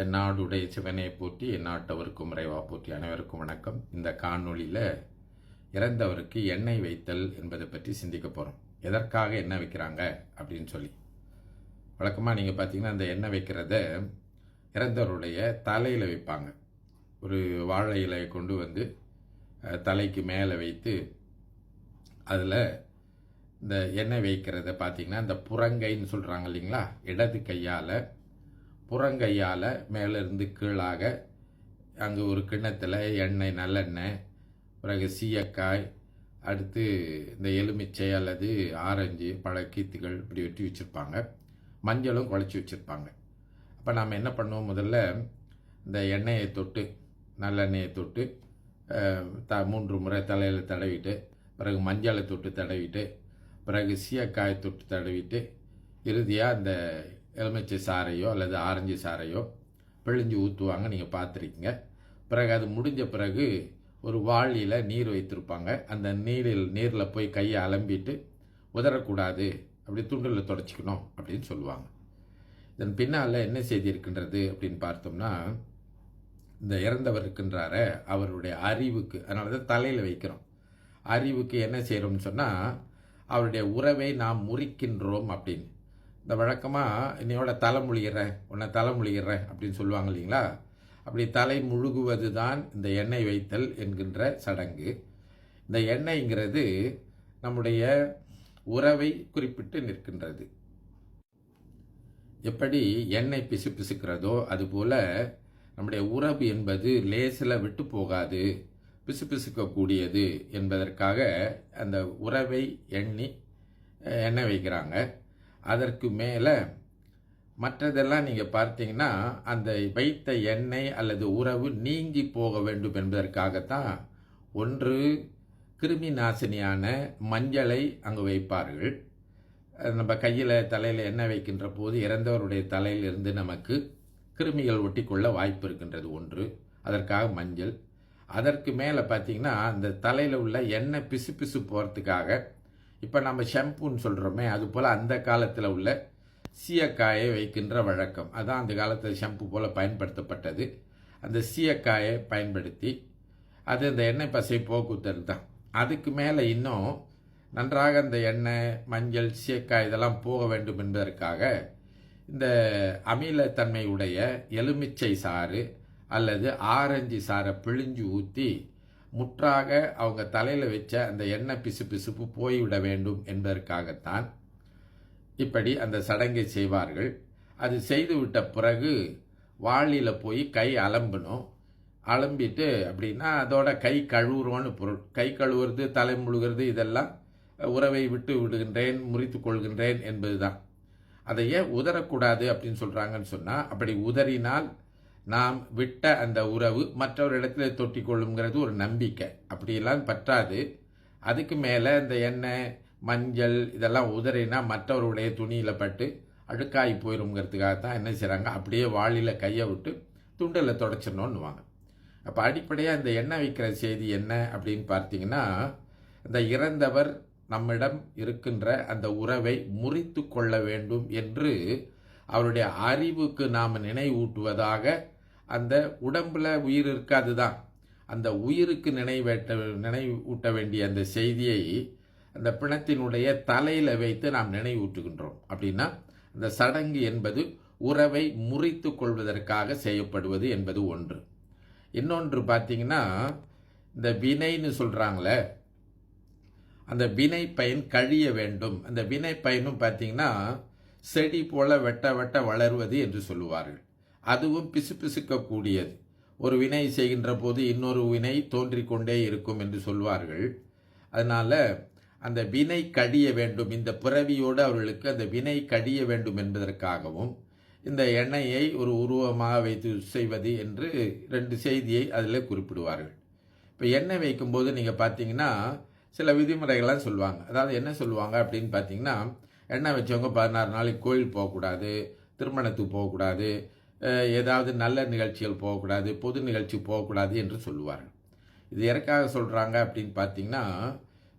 தென்னாடுடைய சிவனை போற்றி எந்நாட்டவருக்கும் இறைவா போற்றி. அனைவருக்கும் வணக்கம். இந்த காணொளியில் இறந்தவருக்கு எண்ணெய் வைத்தல் என்பதை பற்றி சிந்திக்க போகிறோம். எதற்காக எண்ணெய் வைக்கிறாங்க அப்படின்னு சொல்லி. வழக்கமாக நீங்கள் பார்த்தீங்கன்னா அந்த எண்ணெய் வைக்கிறத இறந்தவருடைய தலையில் வைப்பாங்க. ஒரு வாழை இலையை கொண்டு வந்து தலைக்கு மேலே வைத்து அதில் இந்த எண்ணெய் வைக்கிறத பார்த்தீங்கன்னா இந்த புறங்கைன்னு சொல்கிறாங்க இல்லைங்களா, இடது கையால் புறங்கையால் மேலேருந்து கீழாக அங்கே ஒரு கிண்ணத்தில் எண்ணெய், நல்லெண்ணெய், பிறகு சீயக்காய், அடுத்து இந்த எலுமிச்சை அல்லது ஆரஞ்சு பழ கீத்துகள் இப்படி வெட்டி வச்சுருப்பாங்க. மஞ்சளும் குழச்சி வச்சுருப்பாங்க. அப்போ நாம் என்ன பண்ணுவோம், முதல்ல இந்த எண்ணெயை தொட்டு நல்லெண்ணெயை தொட்டு 3 முறை தலையில் தடவிட்டு, பிறகு மஞ்சளை தொட்டு தடவிட்டு, பிறகு சீயக்காயை தொட்டு தடவிட்டு, இறுதியாக இந்த எலுமிச்சை சாறையோ அல்லது ஆரஞ்சு சாறையோ பிழிஞ்சு ஊற்றுவாங்க. நீங்கள் பார்த்துருக்கீங்க. பிறகு அது முடிஞ்ச பிறகு ஒரு வாளியில் நீர் வைத்திருப்பாங்க. அந்த நீரில் போய் கையை அலம்பிட்டு உதறக்கூடாது, அப்படி துண்டில் தொடச்சிக்கணும் அப்படின்னு சொல்லுவாங்க. இதன் பின்னால் என்ன செய்தி இருக்கின்றது அப்படின்னு பார்த்தோம்னா, இந்த இறந்தவர் இருக்கின்றார அவருடைய அறிவுக்கு, அதனால தான் தலையில் வைக்கிறோம். அறிவுக்கு என்ன செய்கிறோம்னு சொன்னால், அவருடைய உறவை நாம் முறிக்கின்றோம் அப்படின்னு. இந்த வழக்கமாக என்னையோட தலை முழுகிறேன், உன்னை தலை முழுகிறேன் அப்படின்னு சொல்லுவாங்க இல்லைங்களா. அப்படி தலை முழுகுவது தான் இந்த எண்ணெய் வைத்தல் என்கின்ற சடங்கு. இந்த எண்ணெய்ங்கிறது நம்முடைய உறவை குறிப்பிட்டு நிற்கின்றது. எப்படி எண்ணெய் பிசு பிசுக்கிறதோ அதுபோல் நம்முடைய உறவு என்பது லேசில் விட்டு போகாது, பிசு பிசுக்கக்கூடியது என்பதற்காக அந்த உறவை எண்ணி எண்ணெய் வைக்கிறாங்க. அதற்கு மேலே மற்றதெல்லாம் நீங்கள் பார்த்தீங்கன்னா அந்த வைத்த எண்ணெய் அல்லது உறவு நீங்கி போக வேண்டும் என்பதற்காகத்தான் ஒன்று கிருமி நாசினியான மஞ்சளை அங்கு வைப்பார்கள். நம்ம கையில் தலையில் எண்ணெய் வைக்கின்ற போது இறந்தவருடைய தலையிலிருந்து நமக்கு கிருமிகள் ஒட்டி கொள்ள வாய்ப்பு இருக்கின்றது ஒன்று, அதற்காக மஞ்சள். அதற்கு மேலே பார்த்தீங்கன்னா அந்த தலையில் உள்ள எண்ணெய் பிசு பிசு போகிறதுக்காக இப்போ நம்ம ஷாம்புன்னு சொல்கிறோமே, அதுபோல் அந்த காலத்தில் உள்ள சீயக்காயை வைக்கின்ற வழக்கம். அதான் அந்த காலத்தில் ஷாம்பு போல் பயன்படுத்தப்பட்டது. அந்த சீயக்காயை பயன்படுத்தி அது இந்த எண்ணெய் பசை போக்குத்தல் தான். அதுக்கு மேலே இன்னும் நன்றாக அந்த எண்ணெய், மஞ்சள், சீயக்காய் இதெல்லாம் போக வேண்டும் என்பதற்காக இந்த அமிலத்தன்மையுடைய எலுமிச்சை சாறு அல்லது ஆரஞ்சு சாறை பிழிஞ்சு ஊற்றி முற்றாக அவங்க தலையில் வச்ச அந்த எண்ணெய் பிசு பிசுப்பு போய்விட வேண்டும் என்பதற்காகத்தான் இப்படி அந்த சடங்கை செய்வார்கள். அது செய்துவிட்ட பிறகு வாளியில் போய் கை அலம்பணும். அலம்பிட்டு அப்படின்னா அதோட கை கழுவுறோன்னு பொருள். கை கழுவுறது, தலை முழுகிறது இதெல்லாம் உறவை விட்டு விடுகின்றேன், முறித்து கொள்கின்றேன் என்பது தான். அதை ஏன் உதறக்கூடாது அப்படின்னு சொல்கிறாங்கன்னு சொன்னால், அப்படி உதறினால் நாம் விட்ட அந்த உறவு மற்றொரு இடத்துல தொட்டி கொள்ளுங்கிறது ஒரு நம்பிக்கை. அப்படியெல்லாம் பற்றாது. அதுக்கு மேலே இந்த எண்ணெய், மஞ்சள் இதெல்லாம் உதறினா மற்றவருடைய துணியில் பட்டு அழுக்காகி போயிடுங்கிறதுக்காகத்தான் என்ன செய்கிறாங்க, அப்படியே வாளியில் கையை விட்டு துண்டில் தொடச்சிடணுன்னுவாங்க. அப்போ அடிப்படையாக இந்த எண்ணெய் வைக்கிற செய்தி என்ன அப்படின்னு பார்த்தீங்கன்னா, இந்த இறந்தவர் நம்மிடம் இருக்கின்ற அந்த உறவை முறித்து கொள்ள வேண்டும் என்று அவருடைய அறிவுக்கு நாம் நினைவூட்டுவதாக. அந்த உடம்புல உயிர் இருக்காது தான், அந்த உயிருக்கு நினைவூட்ட வேண்டிய அந்த செய்தியை அந்த பிணத்தினுடைய தலையில் வைத்து நாம் நினைவூட்டுகின்றோம். அப்படின்னா அந்த சடங்கு என்பது உறவை முறித்து கொள்வதற்காக செய்யப்படுவது என்பது ஒன்று. இன்னொன்று பார்த்தீங்கன்னா, இந்த வினைன்னு சொல்கிறாங்களே, அந்த வினை பயன் கழிய வேண்டும். அந்த வினை பயனும் பார்த்தீங்கன்னா செடி போல வெட்ட வெட்ட வளர்வது என்று சொல்லுவார்கள். அதுவும் பிசு பிசுக்கக்கூடியது. ஒரு வினை செய்கின்ற போது இன்னொரு வினை தோன்றிக்கொண்டே இருக்கும் என்று சொல்வார்கள். அதனால் அந்த வினை கடிய வேண்டும், இந்த பிறவியோடு அவர்களுக்கு அந்த வினை கடிய வேண்டும் என்பதற்காகவும் இந்த எண்ணெயை ஒரு உருவமாக வைத்து செய்வது என்று 2 செய்தியை அதில் குறிப்பிடுவார்கள். இப்போ எண்ணெய் வைக்கும்போது நீங்கள் பார்த்தீங்கன்னா சில விதிமுறைகள்லாம் சொல்லுவாங்க. அதாவது என்ன சொல்லுவாங்க அப்படின்னு பார்த்தீங்கன்னா, எண்ணெய் வச்சவங்க 16 நாளைக்கு கோயில் போகக்கூடாது, திருமணத்துக்கு போகக்கூடாது, ஏதாவது நல்ல நிகழ்ச்சிகள் போகக்கூடாது, பொது நிகழ்ச்சி போகக்கூடாது என்று சொல்லுவார்கள். இது எதற்காக சொல்கிறாங்க அப்படின்னு பார்த்தீங்கன்னா,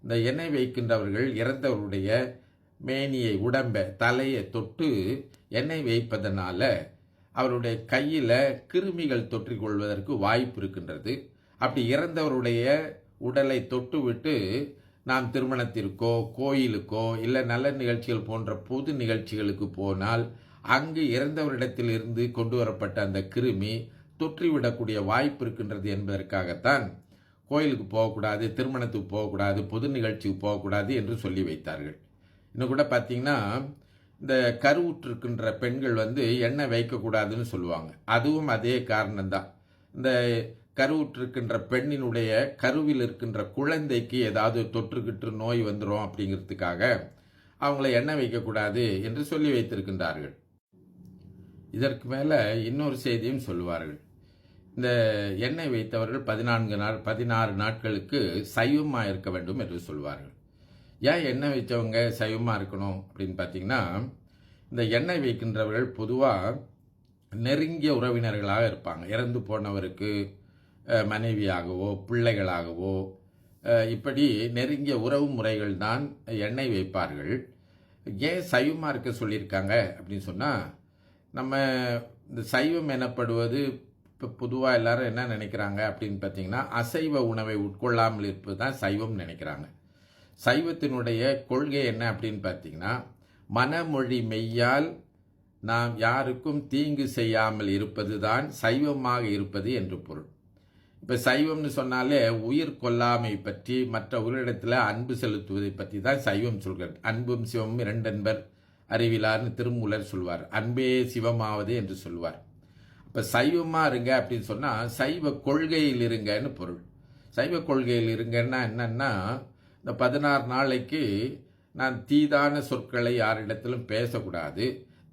இந்த எண்ணெய் வைக்கின்றவர்கள் இறந்தவருடைய மேனியை, உடம்பை, தலையை தொட்டு எண்ணெய் வைப்பதனால அவருடைய கையில் கிருமிகள் தொற்றிக்கொள்வதற்கு வாய்ப்பு இருக்கின்றது. அப்படி இறந்தவருடைய உடலை தொட்டுவிட்டு நாம் திருமணத்திற்கோ கோயிலுக்கோ இல்லை நல்ல நிகழ்ச்சிகள் போன்ற பொது நிகழ்ச்சிகளுக்கு போனால் அங்கு இறந்தவரிடத்திலிருந்து கொண்டு வரப்பட்ட அந்த கிருமி தொற்றிவிடக்கூடிய வாய்ப்பு இருக்கின்றது என்பதற்காகத்தான் கோயிலுக்கு போகக்கூடாது, திருமணத்துக்கு போகக்கூடாது, பொது நிகழ்ச்சிக்கு போகக்கூடாது என்று சொல்லி வைத்தார்கள். இன்னும் கூட பார்த்தீங்கன்னா இந்த கருவுற்றிருக்கின்ற பெண்கள் எண்ணெய் வைக்கக்கூடாதுன்னு சொல்லுவாங்க. அதுவும் அதே காரணம்தான். இந்த கருவுற்றிருக்கின்ற பெண்ணினுடைய கருவில் இருக்கின்ற குழந்தைக்கு ஏதாவது தொற்றுக்கிட்டு நோய் வந்துடும் அப்படிங்கிறதுக்காக அவங்கள எண்ணெய் வைக்கக்கூடாது என்று சொல்லி வைத்திருக்கின்றார்கள். இதற்கு மேலே இன்னொரு செய்தியும் சொல்லுவார்கள். இந்த எண்ணெய் வைத்தவர்கள் 16 நாட்களுக்கு சைவமாக இருக்க வேண்டும் என்று சொல்வார்கள். ஏன் எண்ணெய் வைத்தவங்க சைவமாக இருக்கணும் அப்படின்னு பார்த்தீங்கன்னா, இந்த எண்ணெய் வைக்கின்றவர்கள் பொதுவாக நெருங்கிய உறவினர்களாக இருப்பாங்க. இறந்து போனவருக்கு மனைவியாகவோ பிள்ளைகளாகவோ இப்படி நெருங்கிய உறவு முறைகள் தான் எண்ணெய் வைப்பார்கள். ஏன் சைவமாக இருக்க சொல்லியிருக்காங்க அப்படின்னு சொன்னால், நம்ம இந்த சைவம் எனப்படுவது இப்போ பொதுவாக எல்லாரும் என்ன நினைக்கிறாங்க அப்படின்னு பார்த்தீங்கன்னா, அசைவ உணவை உட்கொள்ளாமல் இருப்பது தான் சைவம் நினைக்கிறாங்க. சைவத்தினுடைய கொள்கை என்ன அப்படின்னு பார்த்தீங்கன்னா, மனமொழி மெய்யால் நாம் யாருக்கும் தீங்கு செய்யாமல் இருப்பது தான் சைவமாக இருப்பது என்று பொருள். இப்போ சைவம்னு சொன்னாலே உயிர் கொல்லாமை பற்றி, மற்ற உயிரிடத்தில் அன்பு செலுத்துவதை பற்றி தான் சைவம் சொல்கிறது. அன்பும் சிவமும் இரண்டென்பர் அறிவிலார்னு திருமூலர் சொல்வார். அன்பே சிவமாவது என்று சொல்வார். இப்போ சைவமாக இருங்க அப்படின்னு சொன்னால் சைவ கொள்கையில் இருங்கன்னு பொருள். சைவ கொள்கையில் இருங்கன்னா என்னன்னா, இந்த 16 நாளைக்கு நான் தீதான சொற்களை யாரிடத்திலும் பேசக்கூடாது,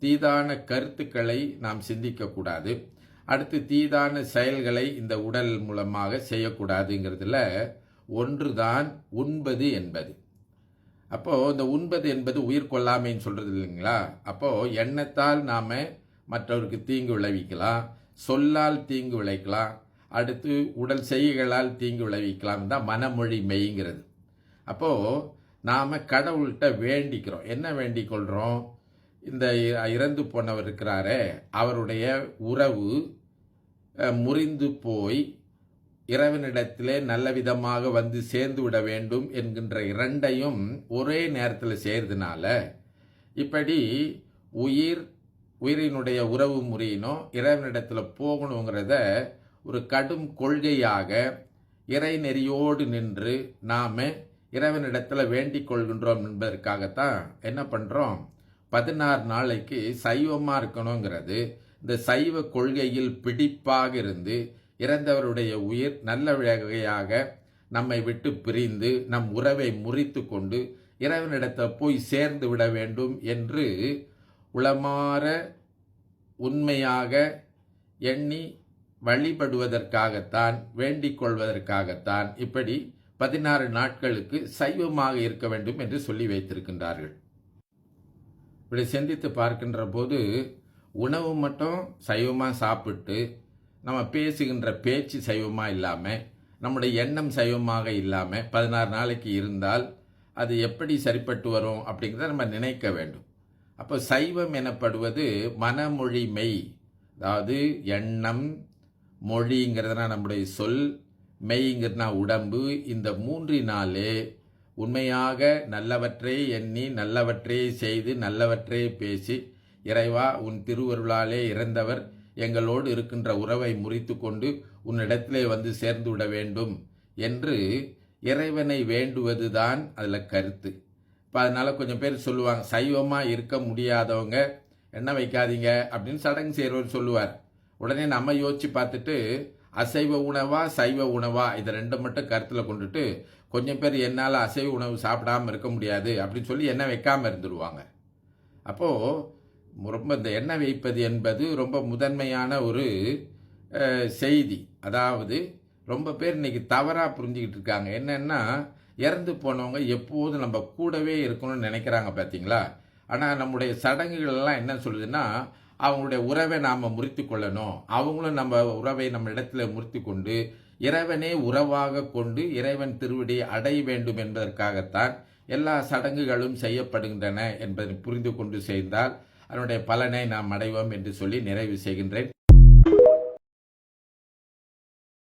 தீதான கருத்துக்களை நாம் சிந்திக்கக்கூடாது, அடுத்து தீதான செயல்களை இந்த உடல் மூலமாக செய்யக்கூடாதுங்கிறதுல ஒன்று தான் உண்பது என்பது. அப்போது இந்த உண்பது என்பது உயிர் கொல்லாமைன்னு சொல்கிறது இல்லைங்களா. அப்போது எண்ணத்தால் நாம் மற்றவருக்கு தீங்கு விளைவிக்கலாம், சொல்லால் தீங்கு விளைக்கலாம், அடுத்து உடல் செய்கைகளால் தீங்கு விளைவிக்கலாம் தான் மனமொழி மெய்ங்கிறது. அப்போது நாம் கடவுள்கிட்ட வேண்டிக்கிறோம். என்ன வேண்டிக் கொள்கிறோம்? இந்த இறந்து போனவர் இருக்கிறாரே அவருடைய உறவு முறிந்து போய் இறைவனிடத்திலே நல்ல விதமாக சேர்ந்து விட வேண்டும் என்கின்ற இரண்டையும் ஒரே நேரத்தில் செய்கிறதுனால இப்படி உயிரினுடைய உறவு முறியணும், இறைவனிடத்தில் போகணுங்கிறத ஒரு கடும் கொள்கையாக இறை நெறியோடு நின்று நாம் இறைவனிடத்தில் வேண்டிக் கொள்கின்றோம் என்பதற்காகத்தான் என்ன பண்ணுறோம், 16 நாளைக்கு சைவமாக இருக்கணுங்கிறது. இந்த சைவ கொள்கையில் பிடிப்பாக இருந்து இறந்தவருடைய உயிர் நல்ல வகையாக நம்மை விட்டு பிரிந்து நம் உறவை முறித்து கொண்டு இறைவனிடத்தில் போய் சேர்ந்து விட வேண்டும் என்று உளமாற உண்மையாக எண்ணி வழிபடுவதற்காகத்தான், வேண்டிக் கொள்வதற்காகத்தான் இப்படி 16 நாட்களுக்கு சைவமாக இருக்க வேண்டும் என்று சொல்லி வைத்திருக்கின்றார்கள். இப்படி சிந்தித்து பார்க்கின்ற போது உணவு மட்டும் சைவமாக சாப்பிட்டு நம்ம பேசுகின்ற பேச்சு சைவமாக இல்லாமல், நம்முடைய எண்ணம் சைவமாக இல்லாமல் 16 நாளைக்கு இருந்தால் அது எப்படி சரிப்பட்டு வரும் அப்படிங்கிறத நம்ம நினைக்க வேண்டும். அப்போ சைவம் எனப்படுவது மனமொழி மெய், அதாவது எண்ணம், மொழிங்கிறதுனா நம்முடைய சொல், மெய்ங்கிறதுனா உடம்பு. இந்த 3 உண்மையாக நல்லவற்றை எண்ணி நல்லவற்றை செய்து நல்லவற்றை பேசி, இறைவா உன் திருவருளாலே இறந்தவர் எங்களோடு இருக்கின்ற உறவை முறித்து கொண்டு உன்னிடத்திலே சேர்ந்து விட வேண்டும் என்று இறைவனை வேண்டுவது தான் அதில் கருத்து. இப்போ அதனால் கொஞ்சம் பேர் சொல்லுவாங்க, சைவமாக இருக்க முடியாதவங்க எண்ணெய் வைக்காதீங்க அப்படின்னு சடங்கு செய்கிறவர் சொல்லுவார். உடனே நம்ம யோசித்து பார்த்துட்டு அசைவ உணவா சைவ உணவா இதை ரெண்டும் மட்டும் கருத்தில் கொண்டுட்டு கொஞ்சம் பேர் என்னால் அசைவ உணவு சாப்பிடாமல் இருக்க முடியாது அப்படின்னு சொல்லி எண்ணெய் வைக்காமல் இருந்துருவாங்க. அப்போது ரொம்ப இந்த எண்ணெய் வைப்பது என்பது ரொம்ப முதன்மையான ஒரு செய்தி. அதாவது ரொம்ப பேர் இன்றைக்கி தவறாக புரிஞ்சுக்கிட்டு இருக்காங்க. என்னென்னா, இறந்து போனவங்க எப்போதும் நம்ம கூடவே இருக்கணும்னு நினைக்கிறாங்க பார்த்தீங்களா. ஆனால் நம்முடைய சடங்குகள்லாம் என்ன சொல்லுதுன்னா, அவங்களுடைய உறவை நாம் முறித்து கொள்ளணும், அவங்களும் நம்ம உறவை நம்ம இடத்துல முறித்து கொண்டு இறைவனே உறவாக கொண்டு இறைவன் திருவடியை அடைய வேண்டும் என்பதற்காகத்தான் எல்லா சடங்குகளும் செய்யப்படுகின்றன என்பதை புரிந்து கொண்டு செய்தால் அதனுடைய பலனை நாம் அடைவோம் என்று சொல்லி நிறைவு செய்கின்றேன்.